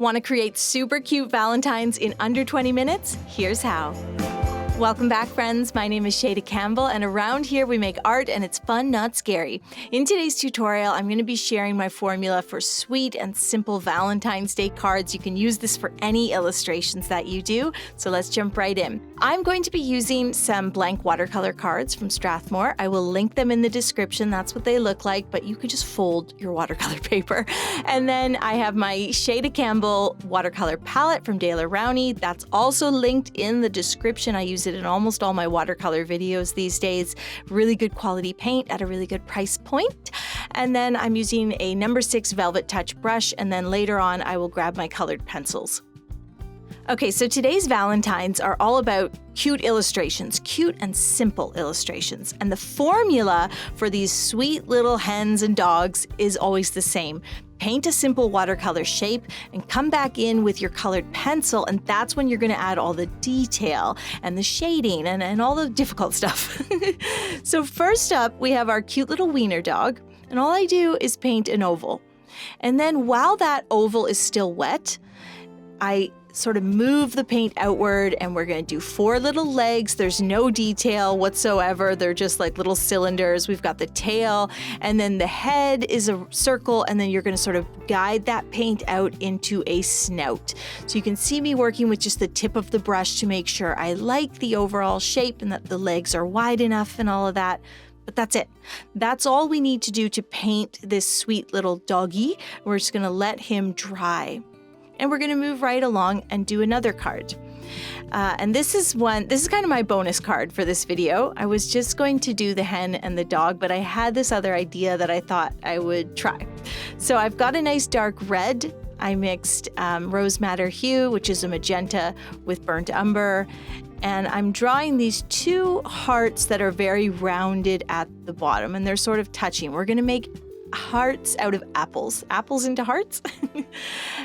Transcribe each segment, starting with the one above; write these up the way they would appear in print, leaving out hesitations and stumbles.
Want to create super cute Valentines in under 20 minutes? Here's how. Welcome back, friends. My name is Shayda Campbell, and around here we make art and it's fun, not scary. In today's tutorial, I'm going to be sharing my formula for sweet and simple Valentine's Day cards. You can use this for any illustrations that you do, so let's jump right in. I'm going to be using some blank watercolor cards from Strathmore. I will link them in the description. That's what they look like, but you can just fold your watercolor paper. And then I have my Shayda Campbell watercolor palette from Daler Rowney. That's also linked in the description. I use it in almost all my watercolor videos these days. Really good quality paint at a really good price point. And then I'm using a number 6 Velvet Touch brush, and then later on I will grab my colored pencils. Okay, so today's Valentines are all about cute illustrations, cute and simple illustrations. And the formula for these sweet little hens and dogs is always the same. Paint a simple watercolor shape and come back in with your colored pencil, and that's when you're going to add all the detail and the shading and all the difficult stuff. So first up, we have our cute little wiener dog, and all I do is paint an oval. And then while that oval is still wet, I sort of move the paint outward, and we're going to do 4 little legs. There's no detail whatsoever. They're just like little cylinders. We've got the tail, and then the head is a circle, and then you're going to sort of guide that paint out into a snout. So you can see me working with just the tip of the brush to make sure I like the overall shape and that the legs are wide enough and all of that. But that's it. That's all we need to do to paint this sweet little doggy. We're just going to let him dry. And we're going to move right along and do another card. And this is kind of my bonus card for this video. I was just going to do the hen and the dog, but I had this other idea that I thought I would try. So I've got a nice dark red. I mixed rose madder hue, which is a magenta, with burnt umber. And I'm drawing these 2 hearts that are very rounded at the bottom, and they're sort of touching. We're going to make hearts out of apples into hearts.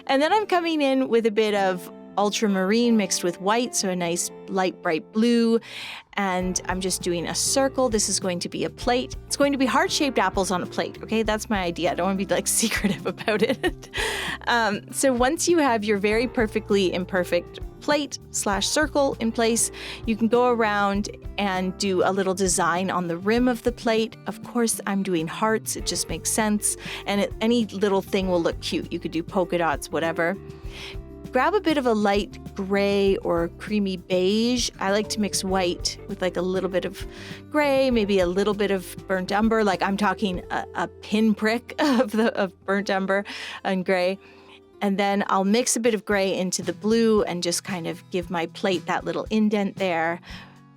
And then I'm coming in with a bit of ultramarine mixed with white, so a nice light bright blue. And I'm just doing a circle. This is going to be a plate. It's going to be heart-shaped apples on a plate, okay? That's my idea. I don't want to be like secretive about it. So once you have your very perfectly imperfect plate/circle in place, you can go around and do a little design on the rim of the plate. Of course, I'm doing hearts. It just makes sense. And any little thing will look cute. You could do polka dots, whatever. Grab a bit of a light gray or creamy beige. I like to mix white with like a little bit of gray, maybe a little bit of burnt umber. Like I'm talking a pinprick of burnt umber and gray. And then I'll mix a bit of gray into the blue and just kind of give my plate that little indent there.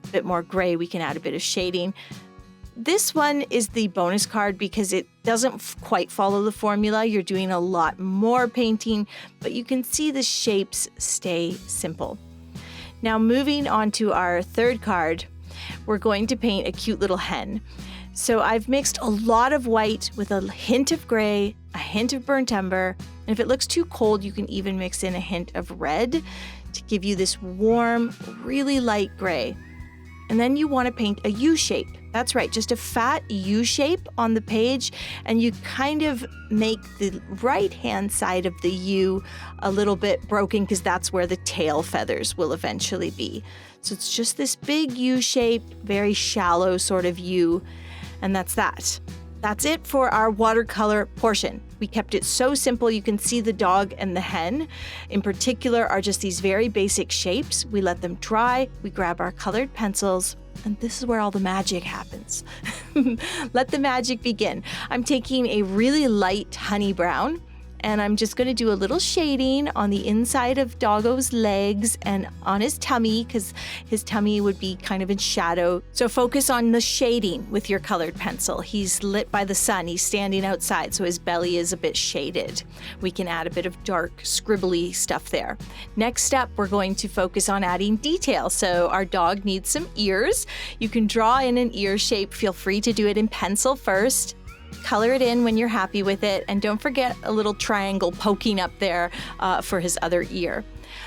A bit more gray, we can add a bit of shading. This one is the bonus card because it doesn't quite follow the formula. You're doing a lot more painting, but you can see the shapes stay simple. Now moving on to our third card, we're going to paint a cute little hen. So I've mixed a lot of white with a hint of gray, a hint of burnt umber, and if it looks too cold, you can even mix in a hint of red to give you this warm, really light gray. And then you want to paint a U shape. That's right, just a fat U shape on the page, and you kind of make the right-hand side of the U a little bit broken because that's where the tail feathers will eventually be. So it's just this big U shape, very shallow sort of U, and that's that. That's it for our watercolor portion. We kept it so simple. You can see the dog and the hen in particular are just these very basic shapes. We let them dry, we grab our colored pencils, and this is where all the magic happens. Let the magic begin. I'm taking a really light honey brown, and I'm just going to do a little shading on the inside of Doggo's legs and on his tummy because his tummy would be kind of in shadow. So focus on the shading with your colored pencil. He's lit by the sun. He's standing outside, so his belly is a bit shaded. We can add a bit of dark, scribbly stuff there. Next up, we're going to focus on adding detail. So our dog needs some ears. You can draw in an ear shape. Feel free to do it in pencil first. Color it in when you're happy with it, and don't forget a little triangle poking up there for his other ear.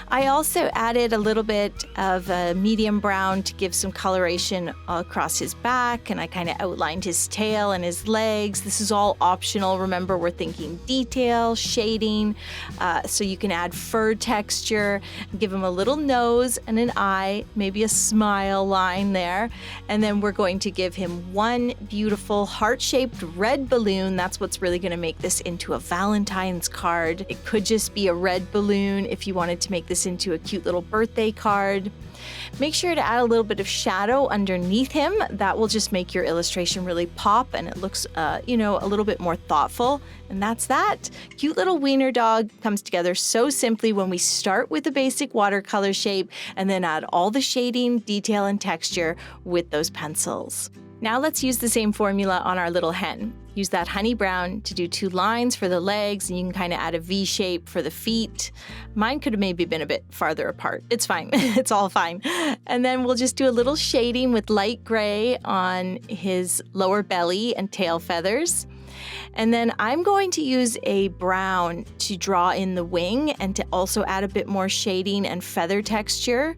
I also added a little bit of a medium brown to give some coloration across his back, and I kind of outlined his tail and his legs. This is all optional. Remember, we're thinking detail, shading, so you can add fur texture, give him a little nose and an eye, maybe a smile line there, and then we're going to give him one beautiful heart-shaped red balloon. That's what's really going to make this into a Valentine's card. It could just be a red balloon if you wanted to make this into a cute little birthday card. Make sure to add a little bit of shadow underneath him. That will just make your illustration really pop, and it looks, a little bit more thoughtful. And that's that. Cute little wiener dog comes together so simply when we start with the basic watercolor shape and then add all the shading, detail, and texture with those pencils. Now let's use the same formula on our little hen. Use that honey brown to do 2 lines for the legs, and you can kind of add a V shape for the feet. Mine could have maybe been a bit farther apart. It's fine. It's all fine. And then we'll just do a little shading with light gray on his lower belly and tail feathers. And then I'm going to use a brown to draw in the wing and to also add a bit more shading and feather texture,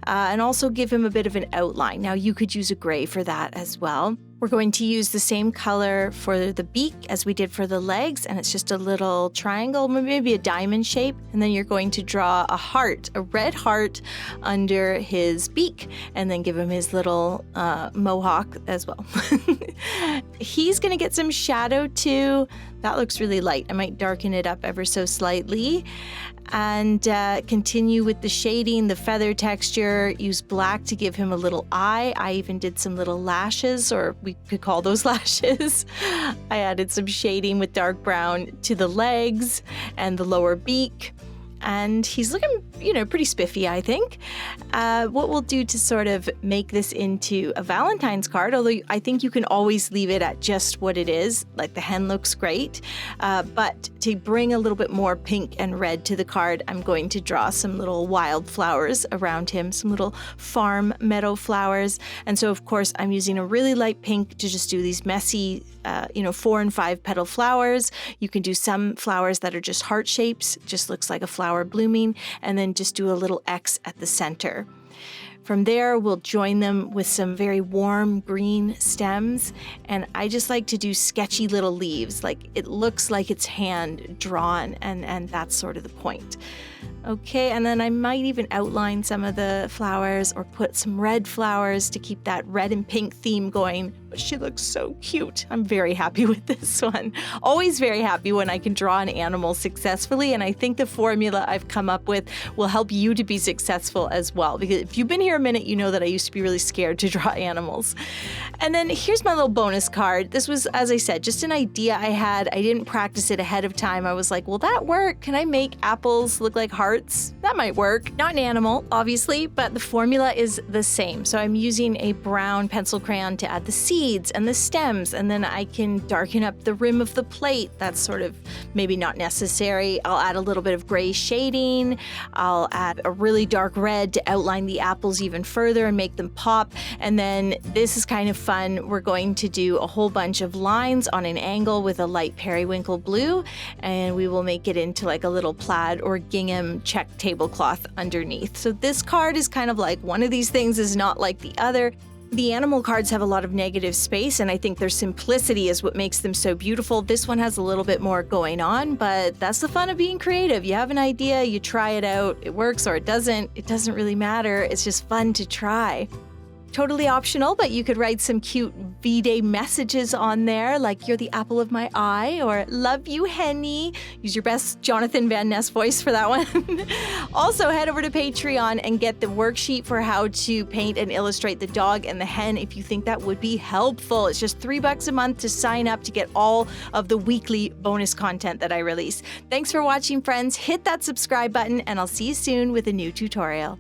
and also give him a bit of an outline. Now you could use a gray for that as well. We're going to use the same color for the beak as we did for the legs, and it's just a little triangle, maybe a diamond shape. And then you're going to draw a heart, a red heart under his beak, and then give him his little mohawk as well. He's going to get some shadow too. That looks really light. I might darken it up ever so slightly. And continue with the shading, the feather texture. Use black to give him a little eye. I even did some little lashes, or we could call those lashes. I added some shading with dark brown to the legs and the lower beak. And he's looking, pretty spiffy, I think. What we'll do to sort of make this into a Valentine's card, although I think you can always leave it at just what it is, like the hen looks great. But to bring a little bit more pink and red to the card, I'm going to draw some little wildflowers around him, some little farm meadow flowers. And so, of course, I'm using a really light pink to just do these messy, 4 and 5 petal flowers. You can do some flowers that are just heart shapes, just looks like a flower blooming, and then just do a little X at the center. From there, we'll join them with some very warm green stems, and I just like to do sketchy little leaves, like it looks like it's hand drawn, and that's sort of the point. Okay, and then I might even outline some of the flowers or put some red flowers to keep that red and pink theme going. But she looks so cute. I'm very happy with this one. Always very happy when I can draw an animal successfully, and I think the formula I've come up with will help you to be successful as well. Because if you've been here a minute, you know that I used to be really scared to draw animals. And then here's my little bonus card. This was, as I said, just an idea I had. I didn't practice it ahead of time. I was like, will that work? Can I make apples look like hearts? That might work. Not an animal, obviously, but the formula is the same. So I'm using a brown pencil crayon to add the seeds and the stems, and then I can darken up the rim of the plate. That's sort of maybe not necessary. I'll add a little bit of gray shading. I'll add a really dark red to outline the apples even further and make them pop. And then this is kind of fun. We're going to do a whole bunch of lines on an angle with a light periwinkle blue, and we will make it into like a little plaid or gingham check tablecloth underneath. So this card is kind of like one of these things is not like the other. The animal cards have a lot of negative space, and I think their simplicity is what makes them so beautiful. This one has a little bit more going on, but that's the fun of being creative. You have an idea, you try it out, it works or it doesn't really matter. It's just fun to try. Totally optional, but you could write some cute V-Day messages on there, like "You're the apple of my eye" or "Love you, Henny." Use your best Jonathan Van Ness voice for that one. Also, head over to Patreon and get the worksheet for how to paint and illustrate the dog and the hen if you think that would be helpful. It's just $3 a month to sign up to get all of the weekly bonus content that I release. Thanks for watching, friends. Hit that subscribe button, and I'll see you soon with a new tutorial.